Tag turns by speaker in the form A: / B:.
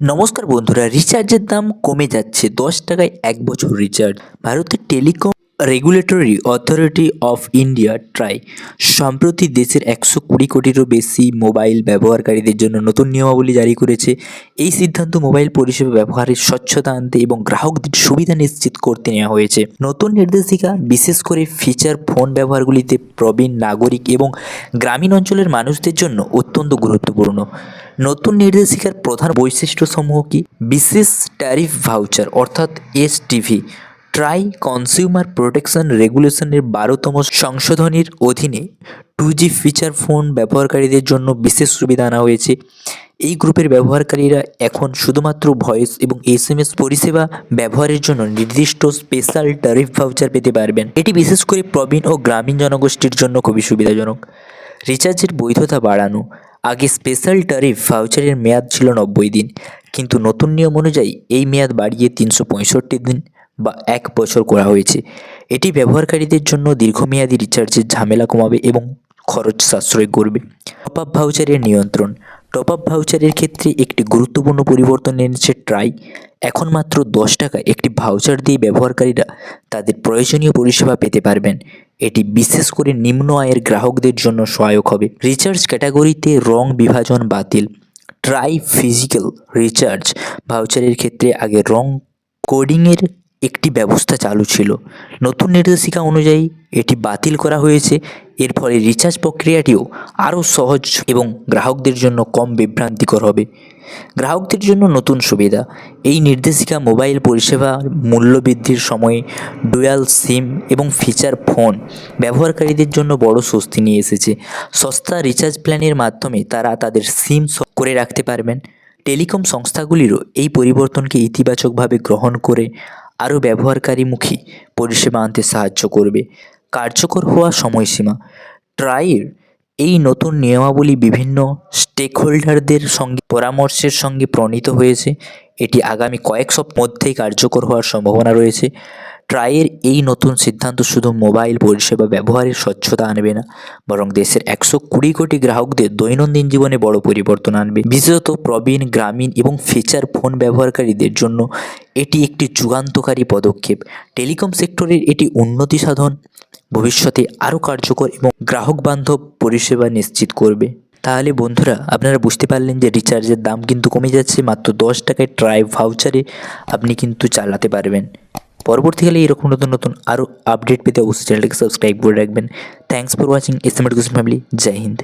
A: নমস্কার বন্ধুরা, রিচার্জের দাম কমে যাচ্ছে। 10 টাকায় 1 বছর রিচার্জ। ভারতের telecom regulatory authority of India try সম্প্রতি দেশের 120 কোটিরও বেশি মোবাইল ব্যবহারকারীদের জন্য নতুন নিয়মাবলী জারি করেছে। এই সিদ্ধান্ত মোবাইল পরিষেবা ব্যবহারের স্বচ্ছতা আনতে এবং গ্রাহকদের সুবিধা নিশ্চিত করতে নেওয়া হয়েছে। নতুন নির্দেশিকা বিশেষ করে ফিচার ফোন ব্যবহারগুলিতে প্রবীণ নাগরিক এবং গ্রামীণ অঞ্চলের মানুষদের জন্য অত্যন্ত গুরুত্বপূর্ণ। নতুন নির্দেশিকার প্রধান বৈশিষ্ট্যসমূহ কি? বিশেষ ট্যারিফ ভাউচার অর্থাৎ এসটিভি ট্রাই কনজিউমার প্রোটেকশন রেগুলেশনের 12তম সংশোধনীর অধীনে 2G ফিচার ফোন ব্যবহারকারীদের জন্য বিশেষ সুবিধা আনা হয়েছে। এই গ্রুপের ব্যবহারকারীরা এখন শুধুমাত্র ভয়েস এবং SMS পরিষেবা ব্যবহারের জন্য নির্দিষ্ট স্পেশাল ট্যারিফ ভাউচার পেতে পারবেন। এটি বিশেষ করে প্রবীণ ও গ্রামীণ জনগোষ্ঠীর জন্য খুবই সুবিধাজনক। রিচার্জের বৈধতা বাড়ানো। আগে স্পেশাল ট্যারিফ ভাউচারের মেয়াদ ছিল 90 দিন, কিন্তু নতুন নিয়ম অনুযায়ী এই মেয়াদ বাড়িয়ে 365 দিন বা 1 বছর করা হয়েছে। এটি ব্যবহারকারীদের জন্য দীর্ঘমেয়াদী রিচার্জের ঝামেলা কমাবে এবং খরচ সাশ্রয় করবে। টপ আপ ভাউচারের নিয়ন্ত্রণ। টপ আপ ভাউচারের ক্ষেত্রে একটি গুরুত্বপূর্ণ পরিবর্তন এনেছে ট্রাই। এখন মাত্র 10 টাকায় একটি ভাউচার দিয়ে ব্যবহারকারীরা তাদের প্রয়োজনীয় পরিষেবা পেতে পারবেন। এটি বিশেষ করে নিম্ন আয়ের গ্রাহকদের জন্য সহায়ক হবে। রিচার্জ ক্যাটাগরিতে রং বিভাজন বাতিল। ট্রাই ফিজিক্যাল রিচার্জ ভাউচারের ক্ষেত্রে আগে রং কোডিংয়ের একটি ব্যবস্থা চালু ছিল। নতুন নির্দেশিকা অনুযায়ী এটি বাতিল করা হয়েছে। এর ফলে রিচার্জ প্রক্রিয়াটিও আরও সহজ এবং গ্রাহকদের জন্য কম বিভ্রান্তিকর হবে। গ্রাহকদের জন্য নতুন সুবিধা। এই নির্দেশিকা মোবাইল পরিষেবা মূল্যবৃদ্ধির সময়ে ডুয়াল সিম এবং ফিচার ফোন ব্যবহারকারীদের জন্য বড় স্বস্তি নিয়ে এসেছে। সস্তা রিচার্জ প্ল্যানের মাধ্যমে তারা তাদের সিম করে রাখতে পারবেন। টেলিকম সংস্থাগুলিরও এই পরিবর্তনকে ইতিবাচকভাবে গ্রহণ করে আরও ব্যবহারকারীমুখী পরিষেবা আনতে সাহায্য করবে। কার্যকর হওয়া সময়সীমা। ট্রাইয়ের এই নতুন নিয়মাবলী বিভিন্ন স্টেকহোল্ডারদের সঙ্গে পরামর্শের সঙ্গে প্রণীত হয়েছে। এটি আগামী কয়েক সপ্তাহের মধ্যেই কার্যকর হওয়ার সম্ভাবনা রয়েছে। ট্রাইয়ের এই নতুন সিদ্ধান্ত শুধু মোবাইল পরিষেবা ব্যবহারের স্বচ্ছতা আনবে না, বরং দেশের 120 কোটি গ্রাহকদের দৈনন্দিন জীবনে বড় পরিবর্তন আনবে। বিশেষত প্রবীণ, গ্রামীণ এবং ফিচার ফোন ব্যবহারকারীদের জন্য এটি একটি যুগান্তকারী পদক্ষেপ। টেলিকম সেক্টরের এটি উন্নতি সাধন ভবিষ্যতে আরও কার্যকর এবং গ্রাহক বান্ধব পরিষেবা নিশ্চিত করবে। তাহলে বন্ধুরা, আপনারা বুঝতে পারলেন যে রিচার্জের দাম কিন্তু কমে যাচ্ছে। মাত্র 10 টাকায় ট্রাই ভাউচারে আপনি কিন্তু চালাতে পারবেন। পরবর্তীকালে এরকম নতুন নতুন আরও আপডেট পেতে অবশ্যই চ্যানেলটিকে সাবস্ক্রাইব করে রাখবেন। Thanks for watching SM education family. জয় হিন্দ।